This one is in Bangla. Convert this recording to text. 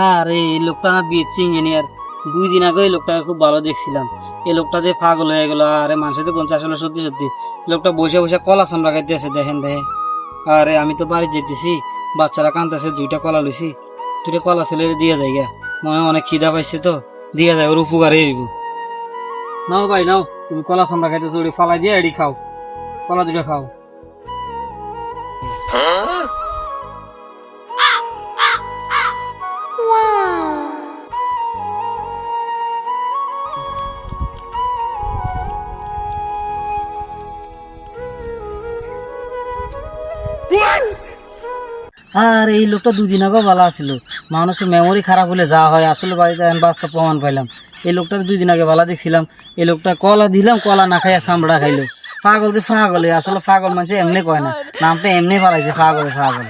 আরে এই লোকটা না বিএসসি ইঞ্জিনিয়ার। 2 দিন আগে এই লোকটাকে খুব ভালো দেখছিলাম। এই লোকটা যে পাগল হয়ে গেল। আরে মানুষের তো বলছে আসলে সত্যি সত্যি লোকটা বসে বসে কলা সামলা খাইতেছে, দেখেন দেখে। আরে আমি তো বাড়ি যেতেছি, বাচ্চারা কান্দতেছে, 2টা কলা লইছি, 2টা কলা ছেলে দিয়ে যাই গা। মনে হয় অনেক খিদা পাইছে তো, দিয়ে যায়, ওর উপকারে হইব। নাও ভাই নাও, তুমি কলা সামলা খাইতেছো, ওটি ফালাই দিয়ে এডি খাও, কলা 2টা খাও। আর এই লোকটা 2 দিন আগেও ভালো আছিল। মানুষের মেমোরি খারাপ হলে যা হয়, আসলে বাড়িতে আমি বাস্তব প্রমাণ পাইলাম। এই লোকটার 2 দিন আগে ভালো দেখছিলাম, এই লোকটা কলা দিলাম, কলা না খাইয়া চামড়া খাইলো। পাগল যে পাগল, আসলে পাগল মানুষ এমনি কয় না, নামটা এমনি পালাইছে, পাগল পাগল।